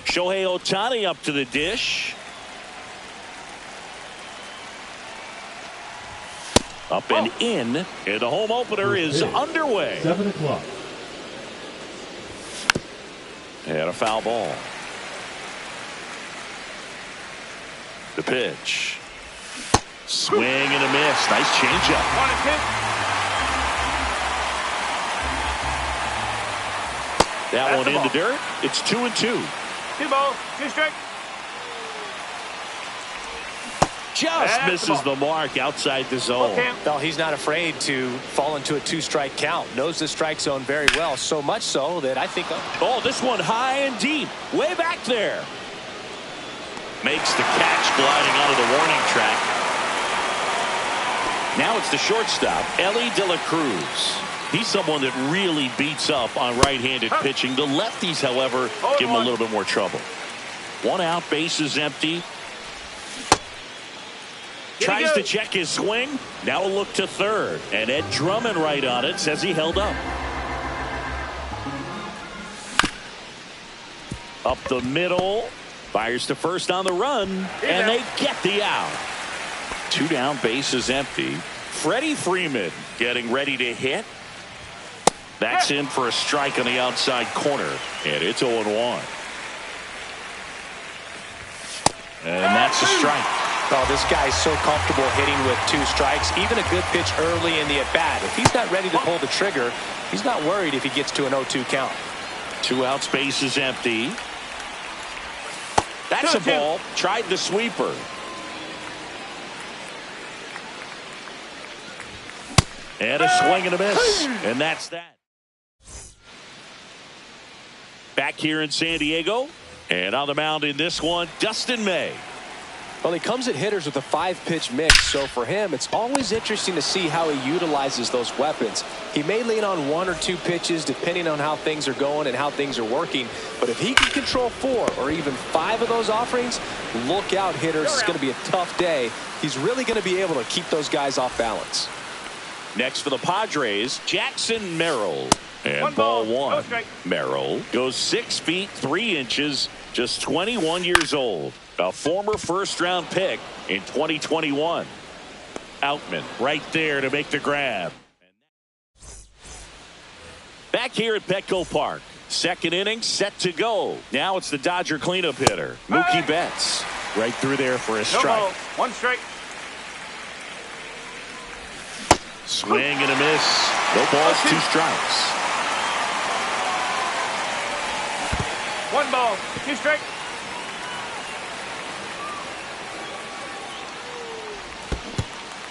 Shohei Ohtani up to the dish. Up and in. And the home opener is underway. 7 o'clock. And a foul ball. The pitch. Swing and a miss. Nice changeup. 1-2. That one in the dirt. It's 2-2. 2 ball, 2 strike. Just misses the mark outside the zone. Well, he's not afraid to fall into a 2-strike count. Knows the strike zone very well. So much so that I think. Oh, this one high and deep. Way back there. Makes the catch gliding out of the warning track. Now it's the shortstop, Elly De La Cruz. He's someone that really beats up on right-handed pitching. The lefties, however, give him a little bit more trouble. 1 out, bases empty. Tries to check his swing. Now a look to third. And Ed Drummond right on it says he held up. Up the middle. Fires to first on the run. And they get the out. 2 down, bases empty. Freddie Freeman getting ready to hit. That's in for a strike on the outside corner. And it's 0-1. And that's a strike. Oh, this guy's so comfortable hitting with 2 strikes. Even a good pitch early in the at-bat. If he's not ready to pull the trigger, he's not worried if he gets to an 0-2 count. 2 outs, bases empty. That's a ball. Tried the sweeper. And a swing and a miss. And that's that. Back here in San Diego. And on the mound in this one, Dustin May. Well, he comes at hitters with a 5-pitch mix, so for him, it's always interesting to see how he utilizes those weapons. He may lean on 1 or 2 pitches depending on how things are going and how things are working, but if he can control 4 or even 5 of those offerings, look out, hitters. It's going to be a tough day. He's really going to be able to keep those guys off balance. Next for the Padres, Jackson Merrill. And ball 1. Merrill goes 6 feet 3 inches, just 21 years old. A former first-round pick in 2021. Outman right there to make the grab. Back here at Petco Park. Second inning set to go. Now it's the Dodger cleanup hitter, Mookie Betts. Right through there for a strike. 1 strike. Swing and a miss. No balls, 2 strikes. 1 ball, 2 strike.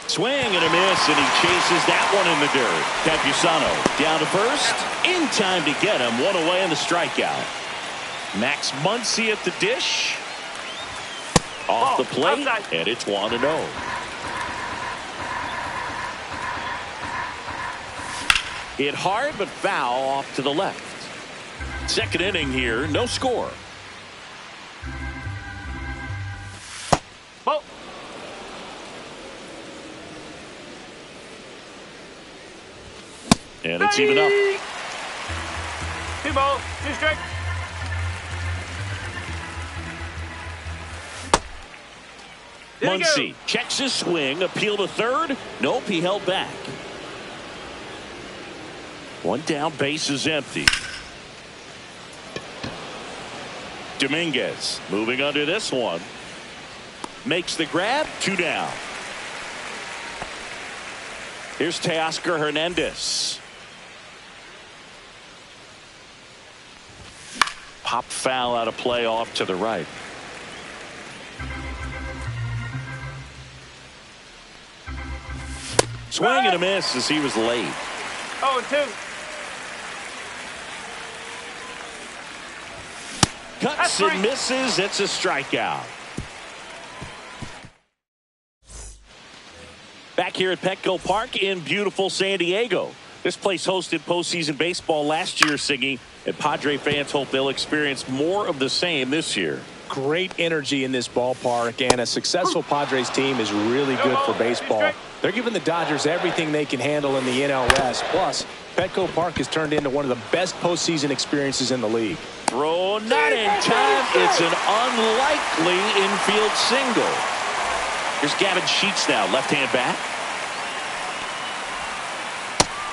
Swing and a miss, and he chases that one in the dirt. Campusano down to first. In time to get him. 1 away in the strikeout. Max Muncy at the dish. Off the plate, and it's 1-0. Hit hard, but foul off to the left. Second inning here, no score. Ball. And it's even up. 2 ball, 2 strike. Muncy checks his swing, appeal to third. Nope, he held back. 1 down, base is empty. Dominguez moving under this one. Makes the grab, 2 down. Here's Teoscar Hernandez. Pop foul out of play off to the right. Swing and a miss as he was late. 0-2. Cuts and misses. It's a strikeout. Back here at Petco Park in beautiful San Diego. This place hosted postseason baseball last year, Siggy, and Padre fans hope they'll experience more of the same this year. Great energy in this ballpark, and a successful Padres team is really good for baseball. They're giving the Dodgers everything they can handle in the NL West. Plus, Petco Park has turned into one of the best postseason experiences in the league. Throw not in time. It's an unlikely infield single. Here's Gavin Sheets now, left-hand bat.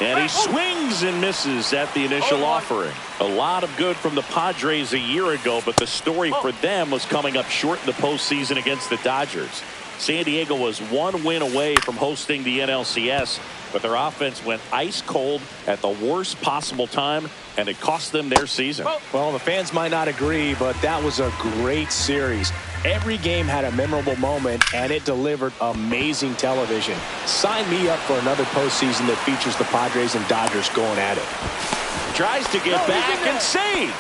And he swings and misses at the initial offering. A lot of good from the Padres a year ago, but the story for them was coming up short in the postseason against the Dodgers. San Diego was one win away from hosting the NLCS, but their offense went ice cold at the worst possible time, and it cost them their season. Well, the fans might not agree, but that was a great series. Every game had a memorable moment, and it delivered amazing television. Sign me up for another postseason that features the Padres and Dodgers going at it. Tries to get back and save.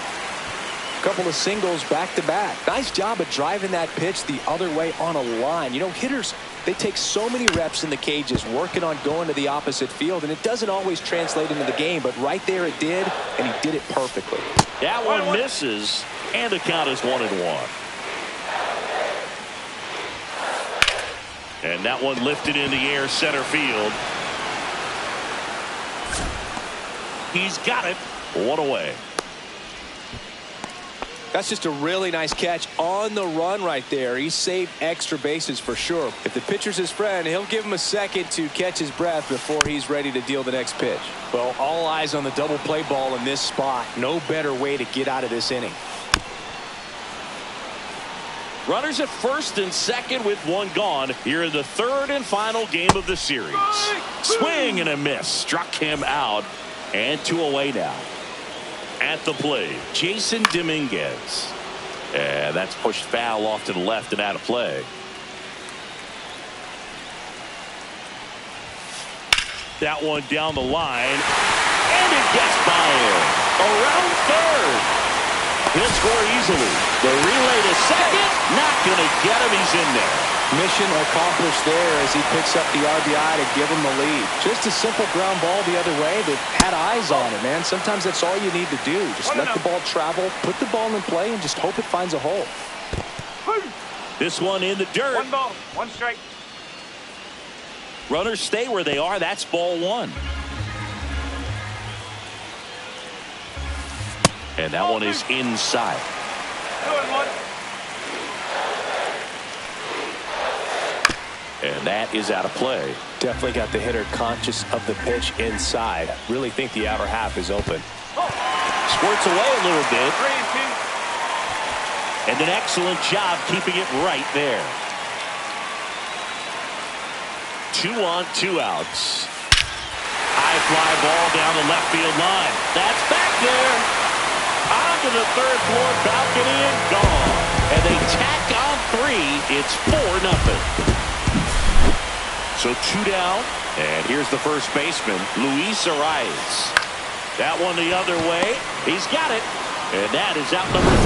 Couple of singles back-to-back. Nice job of driving that pitch the other way on a line. You know, hitters, they take so many reps in the cages working on going to the opposite field, and it doesn't always translate into the game, but right there it did, and he did it perfectly. That one misses, and the count is 1-1. And that one lifted in the air, center field. He's got it. One away. That's just a really nice catch on the run right there. He saved extra bases for sure. If the pitcher's his friend, he'll give him a second to catch his breath before he's ready to deal the next pitch. Well, all eyes on the double play ball in this spot. No better way to get out of this inning. Runners at first and second with one gone here in the third and final game of the series. Swing and a miss. Struck him out. And 2 away now. At the plate, Jason Dominguez. And that's pushed foul off to the left and out of play. That one down the line. And it gets by him. Around third. He'll score easily. The relay to second. Not going to get him. He's in there. Mission accomplished there as he picks up the RBI to give him the lead. Just a simple ground ball the other way that had eyes on it, man. Sometimes that's all you need to do. Just let the ball travel, put the ball in play, and just hope it finds a hole. This one in the dirt. 1 ball, 1 strike. Runners stay where they are. That's ball 1. And that one is inside. 2-1. And that is out of play. Definitely got the hitter conscious of the pitch inside. Really think the outer half is open. Squirts away a little bit. 3-2. And an excellent job keeping it right there. 2 on, 2 outs. High fly ball down the left field line. That's back there. Onto the third floor balcony and gone. And they tack on 3. It's 4-0. So 2 down, and here's the first baseman, Luis Arias. That one the other way. He's got it, and that is out number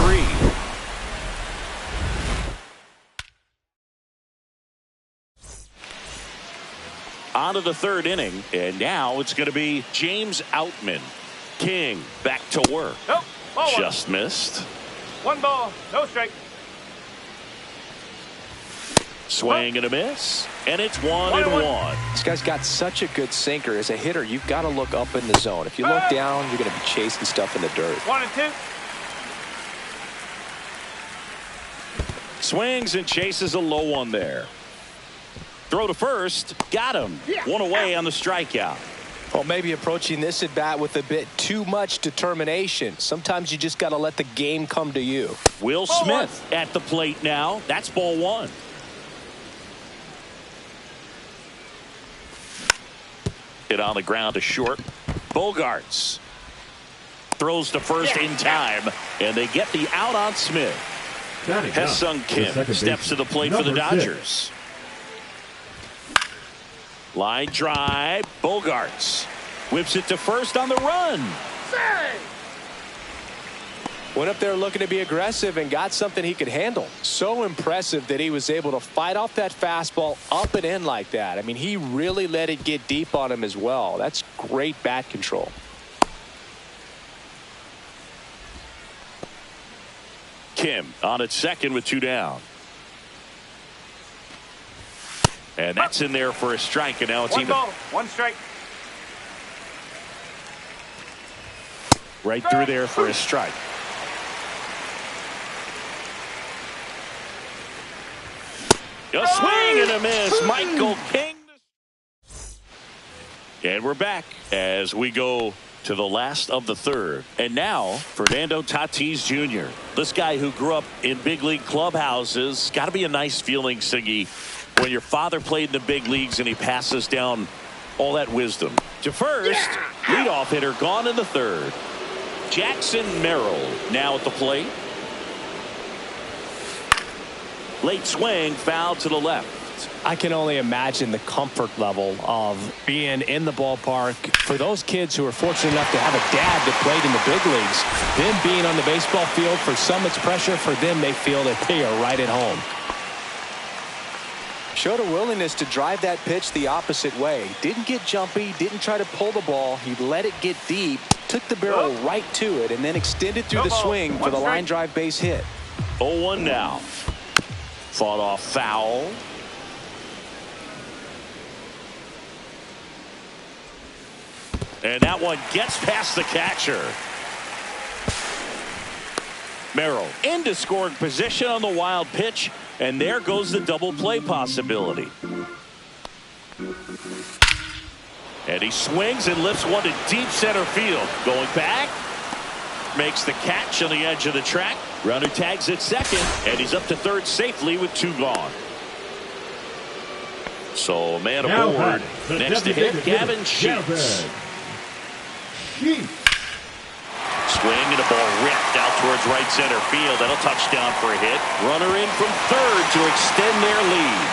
3. On to the third inning, and now it's going to be James Outman. King back to work. Nope. Ball 1. Just missed. 1 ball, no strike. Swing and a miss, and it's 1-1. This guy's got such a good sinker. As a hitter, you've got to look up in the zone. If you look down, you're going to be chasing stuff in the dirt. 1-2. Swings and chases a low one there. Throw to first. Got him. 1 away on the strikeout. Well, maybe approaching this at bat with a bit too much determination. Sometimes you just got to let the game come to you. Will Smith at the plate now. That's ball 1. Hit on the ground to short. Bogarts throws to first in time, and they get the out on Smith. Hesung Kim steps to the plate for the Dodgers. Line drive. Bogarts whips it to first on the run. Went up there looking to be aggressive and got something he could handle. So impressive that he was able to fight off that fastball up and in like that. I mean, he really let it get deep on him as well. That's great bat control. Kim on at second with 2 down. And that's in there for a strike, and now it's 1 even. ball, 1 strike. Right through there for a strike. A swing and a miss. Michael King. And we're back as we go to the last of the third. And now, Fernando Tatis Jr. This guy who grew up in big league clubhouses. Got to be a nice feeling, Siggy, when your father played in the big leagues and he passes down all that wisdom. To first, leadoff hitter gone in the third. Jackson Merrill now at the plate. Late swing, foul to the left. I can only imagine the comfort level of being in the ballpark for those kids who are fortunate enough to have a dad that played in the big leagues. Them being on the baseball field, for some it's pressure. For them, they feel that they are right at home. Showed a willingness to drive that pitch the opposite way. Didn't get jumpy, didn't try to pull the ball. He let it get deep, took the barrel right to it, and then extended through the swing for the line drive base hit. 0-1 now. Fought off foul. And that one gets past the catcher. Merrill into scoring position on the wild pitch. And there goes the double play possibility. And he swings and lifts one to deep center field. Going back. Makes the catch on the edge of the track. Runner tags at second. And he's up to third safely with 2 gone. So man aboard. Next to hit, Gavin Sheets. Swing and a ball ripped out towards right center field. That'll touchdown for a hit. Runner in from third to extend their lead.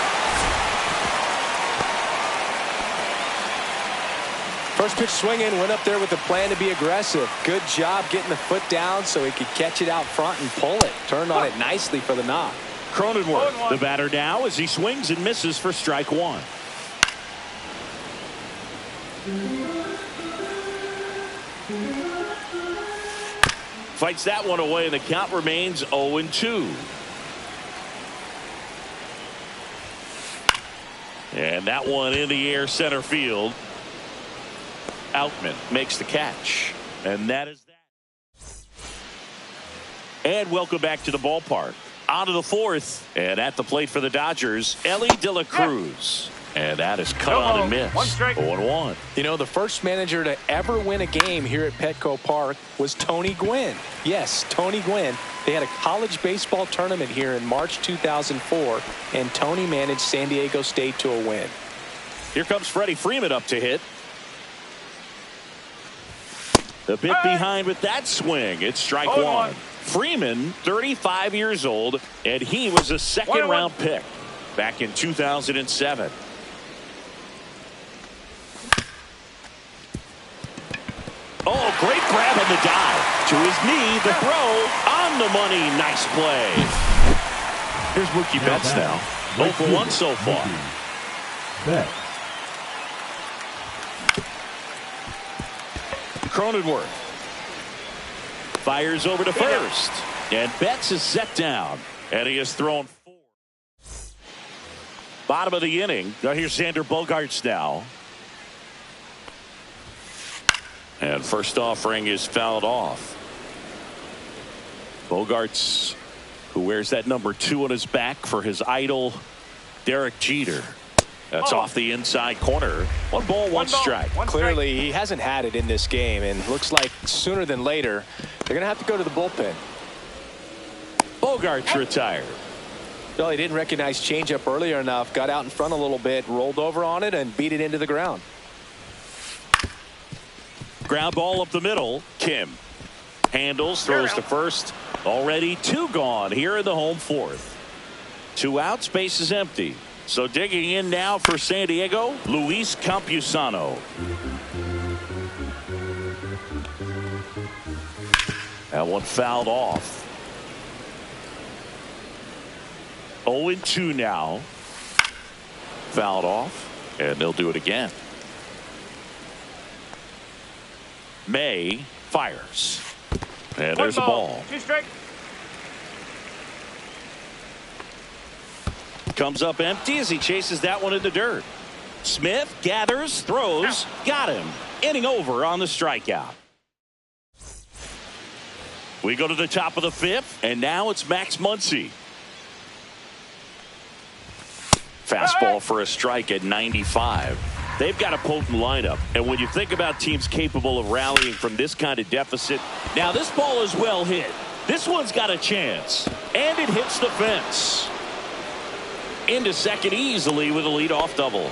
First pitch swinging, went up there with a plan to be aggressive. Good job getting the foot down so he could catch it out front and pull it. Turned on it nicely for the knock. Cronenworth, the batter now, as he swings and misses for strike 1. Fights that one away, and the count remains 0-2. And that one in the air center field. Outman makes the catch. And that is that. And welcome back to the ballpark. On to the fourth. And at the plate for the Dodgers, Elly De La Cruz. And that is cut on and missed. 0-1. You know, the first manager to ever win a game here at Petco Park was Tony Gwynn. Yes, Tony Gwynn. They had a college baseball tournament here in March 2004, and Tony managed San Diego State to a win. Here comes Freddie Freeman up to hit. The bit behind with that swing. It's strike 1. Freeman, 35 years old, and he was a second-round pick back in 2007. Oh, great grab on the dive. To his knee, the throw on the money. Nice play. Here's Mookie Betts now. 0 for 1 so far. Cronenworth fires over to first. And Betts is set down. And he has thrown 4. Bottom of the inning. Now here's Xander Bogaerts now. And first offering is fouled off. Bogaerts, who wears that number 2 on his back for his idol, Derek Jeter. That's off the inside corner. 1 ball, 1 strike. Clearly, he hasn't had it in this game, and looks like sooner than later, they're going to have to go to the bullpen. Bogaerts retired. Well, he didn't recognize changeup earlier enough, got out in front a little bit, rolled over on it, and beat it into the ground. Ground ball up the middle. Kim handles, throws to first. Already 2 gone here in the home 4th. 2 outs, base is empty. So digging in now for San Diego, Luis Campusano. That one fouled off. 0-2 now. Fouled off, and they'll do it again. May fires. And there's a ball. 2 strike. Comes up empty as he chases that one in the dirt. Smith gathers, throws, got him. Inning over on the strikeout. We go to the top of the fifth, and now it's Max Muncy. Fastball for a strike at 95. They've got a potent lineup, and when you think about teams capable of rallying from this kind of deficit, now this ball is well hit. This one's got a chance, and it hits the fence. Into second easily with a leadoff double.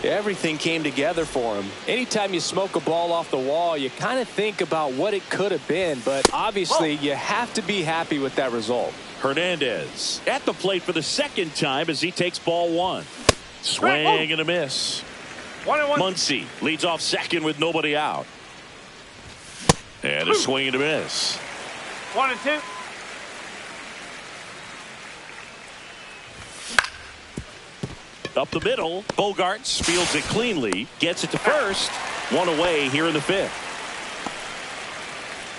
Everything came together for him. Anytime you smoke a ball off the wall, you kind of think about what it could have been, but obviously you have to be happy with that result. Hernandez at the plate for the second time as he takes ball one. Swing and a miss. 1-1. Muncy leads off second with nobody out. And a swing and a miss. 1-2. Up the middle, Bogaerts fields it cleanly, gets it to first. One away here in the fifth.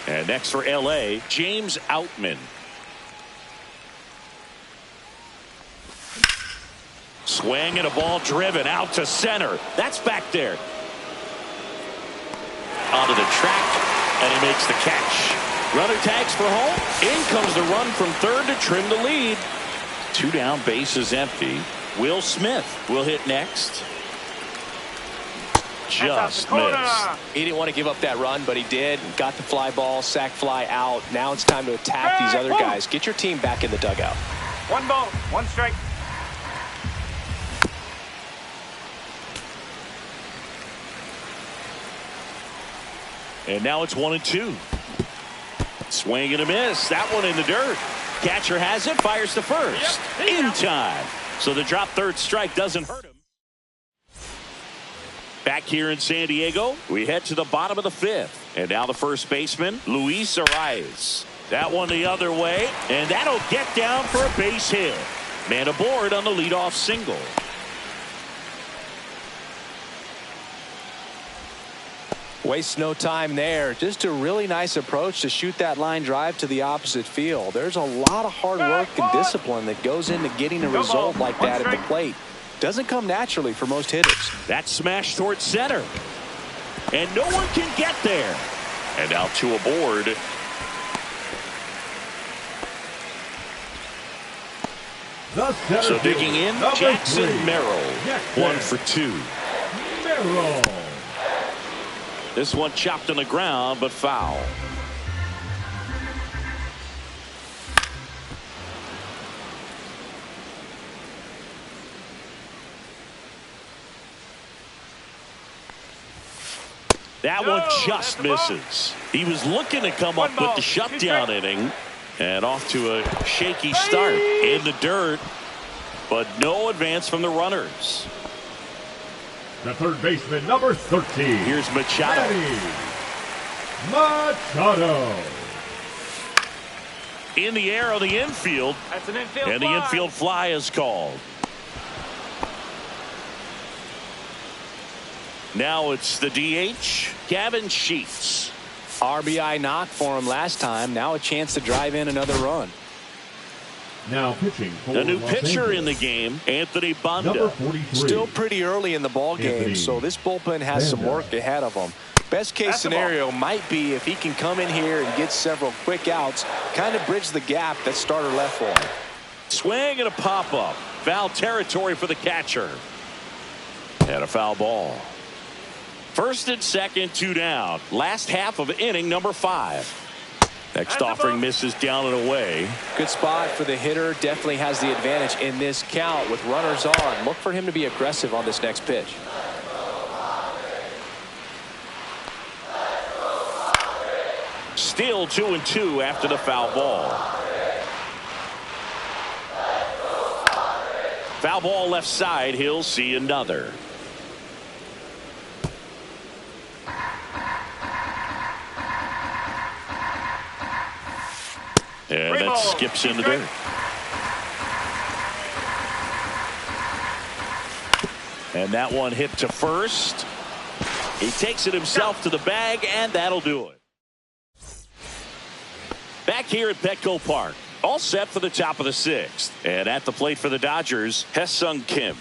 And next for LA, James Outman. Swing and a ball driven out to center. That's back there. Onto the track, and he makes the catch. Runner tags for home. In comes the run from third to trim the lead. 2 down, bases empty. Will Smith will hit next. Just missed. He didn't want to give up that run, but he did. Got the fly ball, sac fly out. Now it's time to attack these other guys. Get your team back in the dugout. 1 ball, 1 strike. And now it's 1-2. Swing and a miss. That one in the dirt. Catcher has it, fires to first. In time. So the drop third strike doesn't hurt him. Back here in San Diego, we head to the bottom of the fifth. And now the first baseman, Luis Arraez. That one the other way, and that'll get down for a base hit. Man aboard on the leadoff single. Waste no time there. Just a really nice approach to shoot that line drive to the opposite field. There's a lot of hard work and discipline that goes into getting a result like that at the plate. Doesn't come naturally for most hitters. That smash towards center. And no one can get there. And now 2 aboard. So digging in, Jackson Merrill. 1 for 2. Merrill. This one chopped on the ground, but foul. That one just misses. He was looking to come up with the shutdown inning, and off to a shaky start in the dirt, but no advance from the runners. The third baseman, number 13. Here's Machado. Machado. In the air on the infield. That's an infield and fly. the infield fly is called. Now it's the DH, Gavin Sheets. RBI knock for him last time. Now a chance to drive in another run. Now pitching for A new Los pitcher Angeles. in the game, Anthony Banda. Number 43. Still pretty early in the ball game, Anthony so this bullpen has some Banda. work ahead of them. Best case That's the ball. scenario might be if he can come in here and get several quick outs, kind of bridge the gap that starter left for him. Swing and a pop-up. Foul territory for the catcher. And a foul ball. First and second, 2 down. Last half of inning number 5. Next offering misses down and away. Good spot for the hitter. Definitely has the advantage in this count with runners on. Look for him to be aggressive on this next pitch. Still 2-2 after the foul ball. Foul ball left side. He'll see another. And that skips in the dirt. And that one hit to first. He takes it himself to the bag, and that'll do it. Back here at Petco Park. All set for the top of the 6th. And at the plate for the Dodgers, Ha-Seong Kim.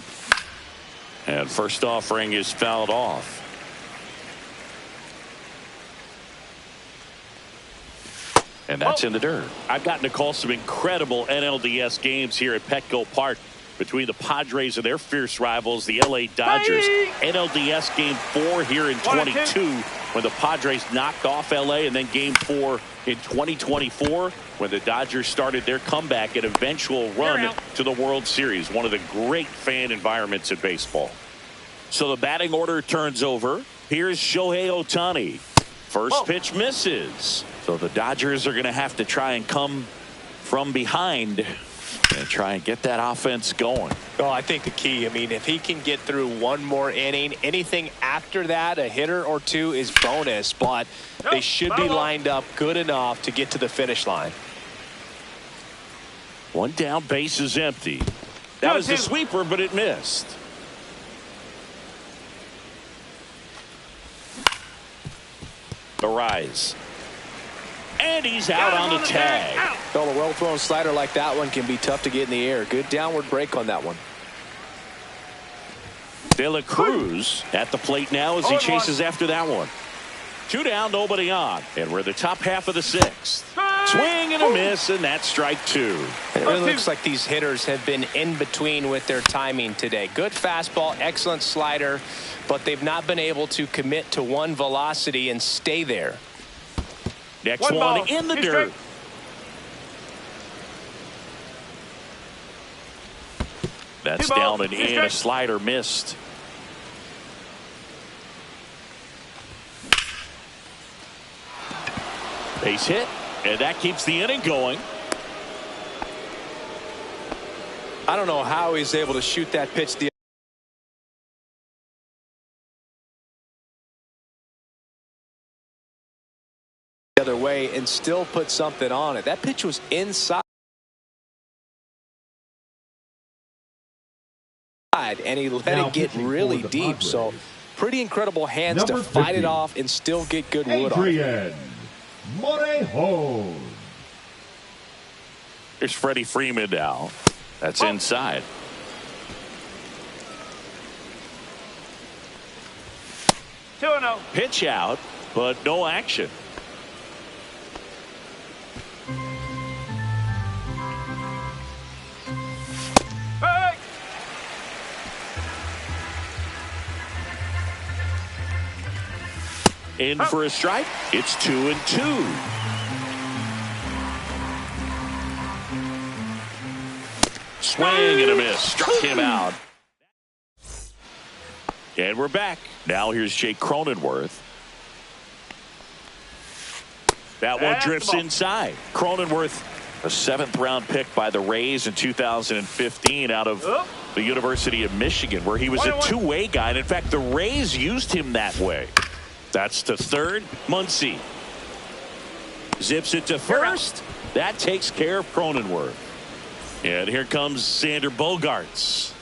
And first offering is fouled off. And that's in the dirt. I've gotten to call some incredible NLDS games here at Petco Park between the Padres and their fierce rivals, the LA Dodgers. NLDS Game 4 here in 22 when the Padres knocked off LA, and then Game 4 in 2024 when the Dodgers started their comeback and eventual run to the World Series. One of the great fan environments in baseball. So the batting order turns over. Here's Shohei Ohtani. First pitch misses. So the Dodgers are going to have to try and come from behind and try and get that offense going. Oh, I think the key, I mean, if he can get through one more inning, anything after that, a hitter or two is bonus, but they should be lined up good enough to get to the finish line. One down, base is empty. That was the sweeper, but it missed. The rise. And he's out on the tag. Well, a well-thrown slider like that one can be tough to get in the air. Good downward break on that one. De La Cruz at the plate now as he chases after that one. 2 down, nobody on. And we're the top half of the 6th. Swing and a miss, and that's strike 2. It really looks like these hitters have been in between with their timing today. Good fastball, excellent slider, but they've not been able to commit to one velocity and stay there. Next one in the dirt. That's down and in. A slider missed. Base hit, and that keeps the inning going. I don't know how he's able to shoot that pitch the other way and still put something on it. That pitch was inside. And he let it get really deep. So pretty incredible hands to fight it off and still get good wood on it. Morejon. Here's Freddie Freeman now. That's inside. Pitch out, but no action. In for a strike. It's 2-2. Swing and a miss. Struck him out. And we're back. Now here's Jake Cronenworth. That one drifts inside. Cronenworth, a 7th round pick by the Rays in 2015 out of the University of Michigan, where he was a two-way guy. And in fact, the Rays used him that way. That's to third. Muncy zips it to first. That takes care of Cronenworth. And here comes Xander Bogaerts.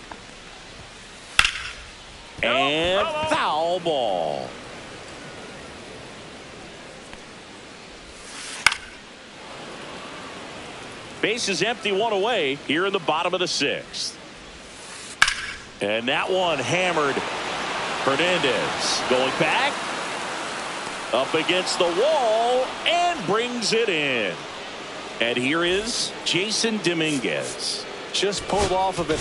And foul ball. Base is empty, 1 away here in the bottom of the 6th. And that one hammered. Hernandez going back. Up against the wall and brings it in. And here is Jason Dominguez. Just pulled off of it.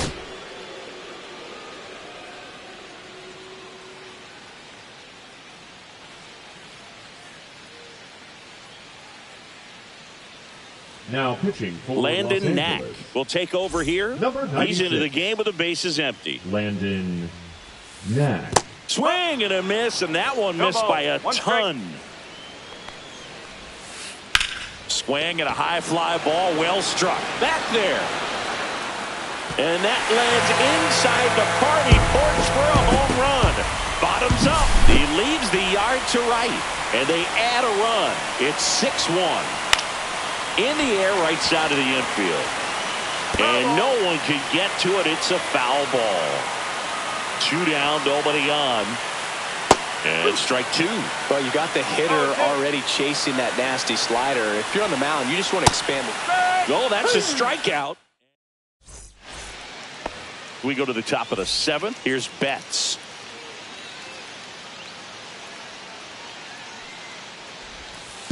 Now pitching for Landon Los Knack Angeles. will take over here. He's into the game with the bases empty. Landon Knack. Swing and a miss, and that one missed by a ton. Swing and a high fly ball, well struck. Back there. And that lands inside the party porch for a home run. Bottoms up. He leaves the yard to right. And they add a run. It's 6-1. In the air, right side of the infield. And no one can get to it. It's a foul ball. 2 down, nobody on. And strike 2. Well, you got the hitter already chasing that nasty slider. If you're on the mound, you just want to expand it. Oh, that's a strikeout. We go to the top of the 7th. Here's Betts.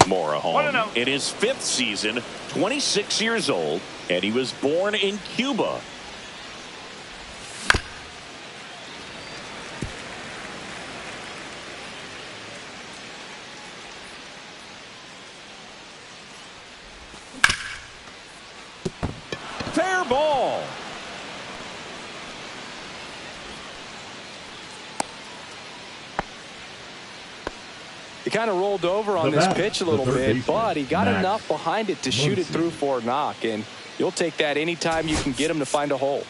Morejon 1-0. in his 5th season, 26 years old, and he was born in Cuba. Fair ball. He kind of rolled over on this pitch a little bit, but he got Max enough behind it to shoot it through for a knock, and you'll take that anytime you can get him to find a hole.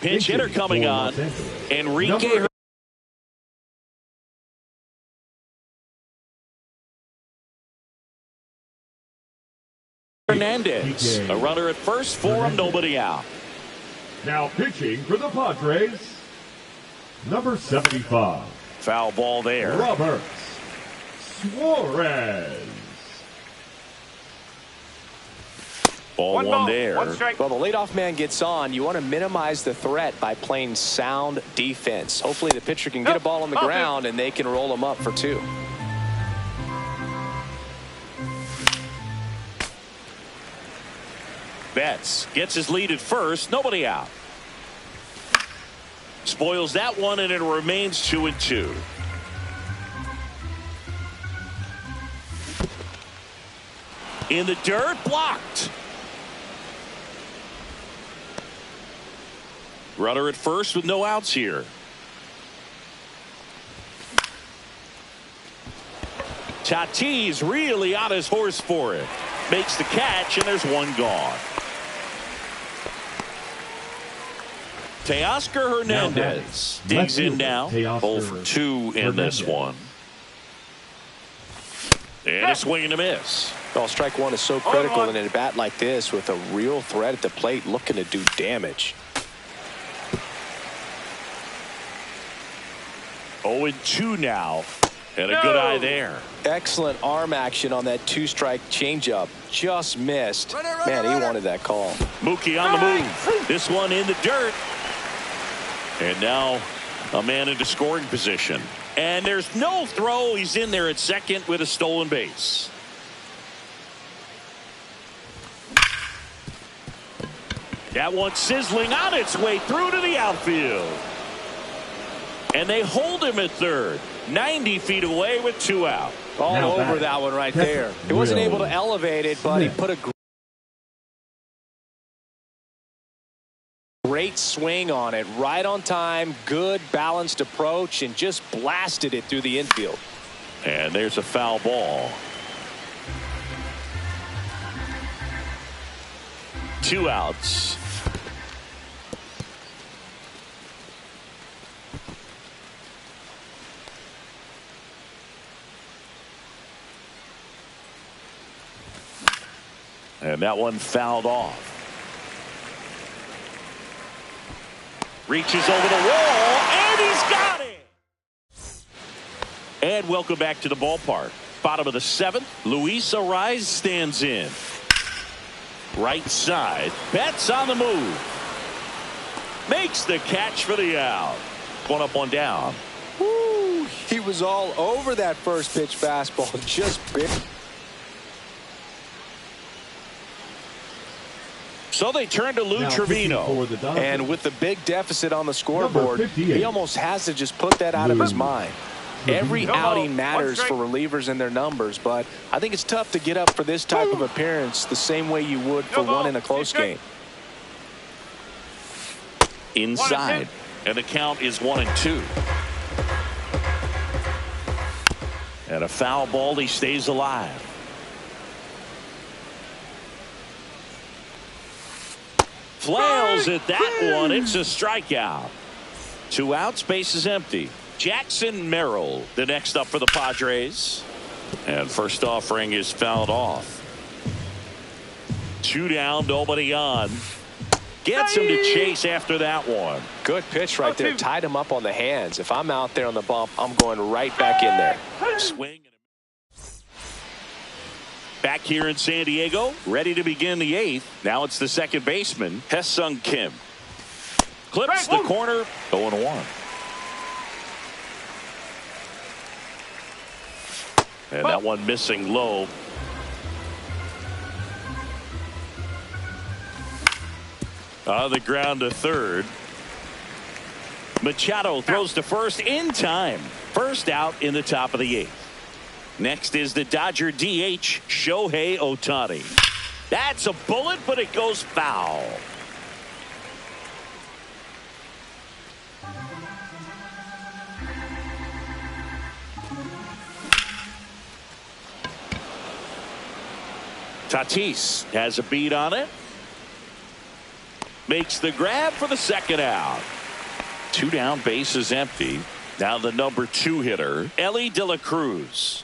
Pinch hitter coming on. Enrique Hernandez. A runner at first for him, nobody out. Now pitching for the Padres, number 75. Foul ball there. Robert Suarez. Ball one there. 1 strike. Well, the leadoff man gets on. You want to minimize the threat by playing sound defense. Hopefully the pitcher can get a ball on the ground and they can roll him up for 2. Betts gets his lead at first, nobody out. Spoils that one, and it remains 2-2. In the dirt, blocked. Runner at first with no outs here. Tatis really on his horse for it. Makes the catch, and there's one gone. Teoscar Hernandez digs in now. 0 for 2 in this one. And a swing and a miss. Well, strike one is so critical in a bat like this with a real threat at the plate looking to do damage. 0-2 now. And a good eye there. Excellent arm action on that 2-strike changeup. Just missed. Man, he wanted that call. Mookie on the move. This one in the dirt. And now a man into scoring position. And there's no throw. He's in there at second with a stolen base. That one sizzling on its way through to the outfield. And they hold him at third. 90 feet away with 2 out. All over that one right there. He wasn't able to elevate it, but he put a great swing on it. Right on time, good balanced approach, and just blasted it through the infield. And there's a foul ball. 2 outs. And that one fouled off. Reaches over the wall, and he's got it. And welcome back to the ballpark. Bottom of the 7th, Luis Arraez stands in. Right side, Betts on the move. Makes the catch for the out. 1 up, 1 down. Woo, he was all over that first pitch fastball. Just big. So they turn to Lou Trevino. And with the big deficit on the scoreboard, he almost has to just put that out of his mind. Every outing matters for relievers and their numbers, but I think it's tough to get up for this type of appearance the same way you would for one in a close game. Inside, and the count is 1-2. And a foul ball, he stays alive. Flails at that one. It's a strikeout. 2 outs, base is empty. Jackson Merrill, the next up for the Padres. And first offering is fouled off. 2 down, nobody on. Gets him to chase after that one. Good pitch right there. Tied him up on the hands. If I'm out there on the bump, I'm going right back in there. Swing. Back here in San Diego, ready to begin the 8th. Now it's the second baseman, Hesung Kim. Clips the corner, 0-1. And that one missing low. On the ground to third. Machado throws to first in time. First out in the top of the 8th. Next is the Dodger DH, Shohei Ohtani. That's a bullet, but it goes foul. Tatis has a beat on it. Makes the grab for the second out. 2 down, bases empty. Now the number 2 hitter, Elly De La Cruz.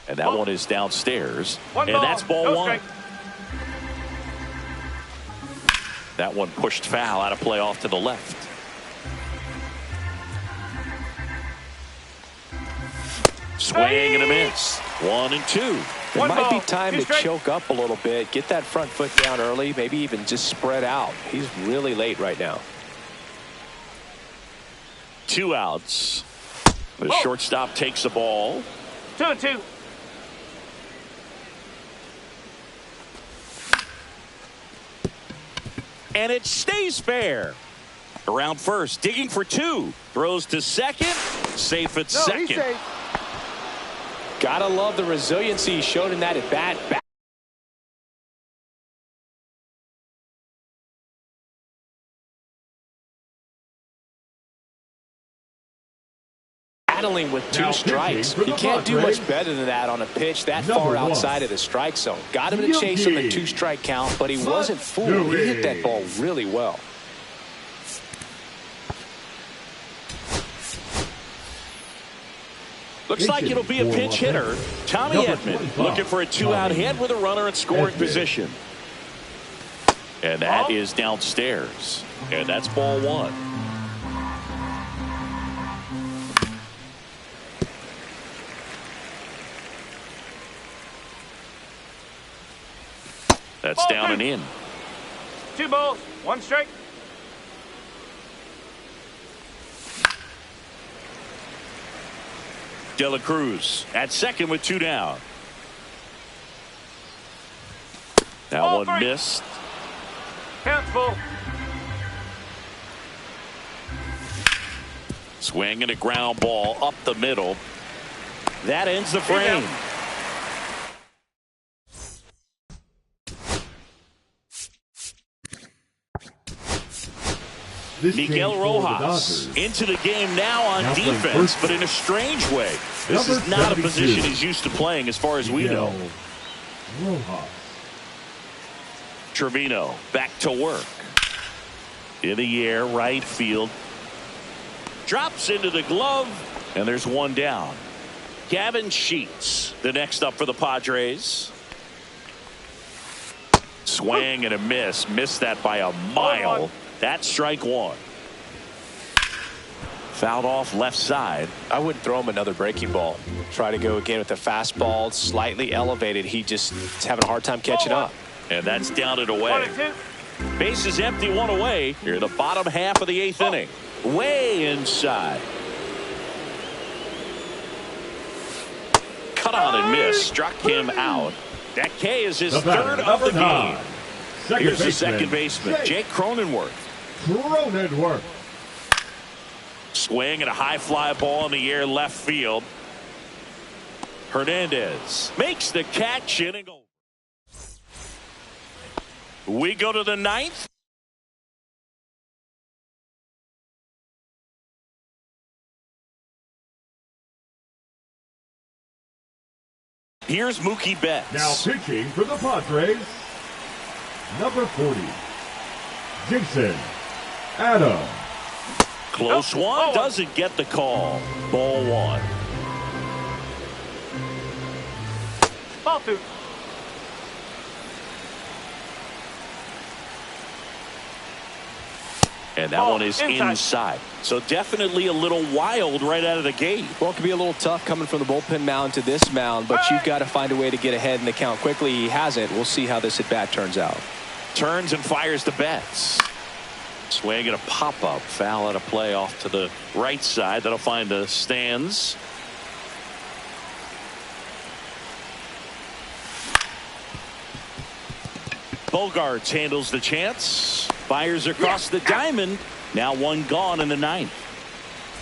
And that one is downstairs. And that's ball 1. That one pushed foul out of play off to the left. Swing and a miss. 1 and 2. It might be time to choke up a little bit, get that front foot down early, maybe even just spread out. He's really late right now. 2 outs. The shortstop takes the ball. 2 and 2. And it stays fair. Around first, digging for 2. Throws to second. Safe at second. Gotta love the resiliency he showed in that at bat. Battling with 2 strikes. He can't do much better than that on a pitch that far outside of the strike zone. Got him to chase him a 2-strike count, but he wasn't fooled. He hit that ball really well. Looks like it'll be a pinch hitter. Tommy Edman looking for a 2-out hit with a runner in scoring position. And that is downstairs. And that's ball 1. That's down and in. 2 balls, 1 strike. De La Cruz at second with 2 down. That one missed. Count's full. Swing and a ground ball up the middle. That ends the frame. Miguel Rojas into the game now on defense, but in a strange way. This is not a position he's used to playing as far as we know. Trevino back to work. In the air, right field. Drops into the glove, and there's 1 down. Gavin Sheets, the next up for the Padres. Swing and a miss. Missed that by a mile. That's strike 1. Fouled off left side. I wouldn't throw him another breaking ball. Try to go again with the fastball, slightly elevated. He just is having a hard time catching up. And that's down and away. 1 and 2. Bases empty, 1 away. Here in the bottom half of the 8th inning. Way inside. Cut on and miss. Struck him out. That K is his 3rd of the game. Here's the second baseman, Jake Cronenworth. Swing and a high fly ball in the air left field. Hernandez makes the catch in and goal. We go to the 9th. Here's Mookie Betts. Now pitching for the Padres, number 40, Jason Adams. Close one, doesn't get the call. Ball 1. Ball 2. And that one is inside. So definitely a little wild right out of the gate. Well, it can be a little tough coming from the bullpen mound to this mound, but you've got to find a way to get ahead in the count quickly. He hasn't. We'll see how this at bat turns out. Turns and fires the Betts. Swing and a pop-up. Foul out of play off to the right side. That'll find the stands. Bogaerts handles the chance. Fires across the diamond. Now one gone in the ninth.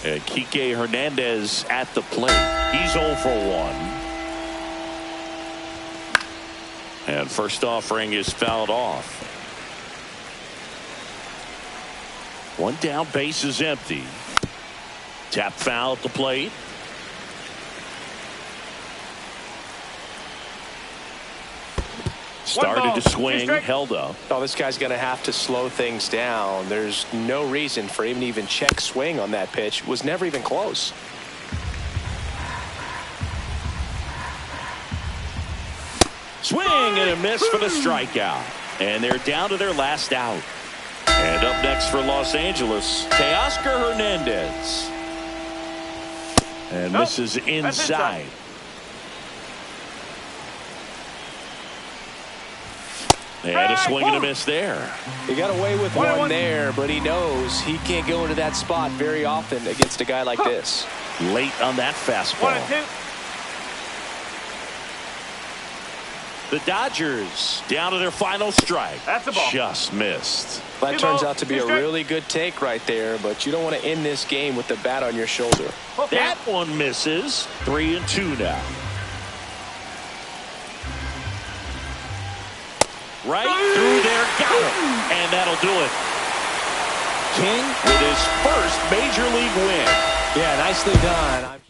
And Kike Hernandez at the plate. He's 0 for 1. And first offering is fouled off. One down, base is empty. Tap foul at the plate. Started to swing, held up. Oh, this guy's going to have to slow things down. There's no reason for him to even check swing on that pitch. Was never even close. Swing and a miss for the strikeout. And they're down to their last out. And up next for Los Angeles, Teoscar Hernandez. And misses inside. And a swing and a miss there. He got away with one there, but he knows he can't go into that spot very often against a guy like this. Late on that fastball. 1-2. The Dodgers down to their final strike. That's a ball. Just missed. That turns out to be a really good take right there, but you don't want to end this game with the bat on your shoulder. That one misses. 3-2 now. Right through there, got him. And that'll do it. King with his first major league win. Yeah, nicely done.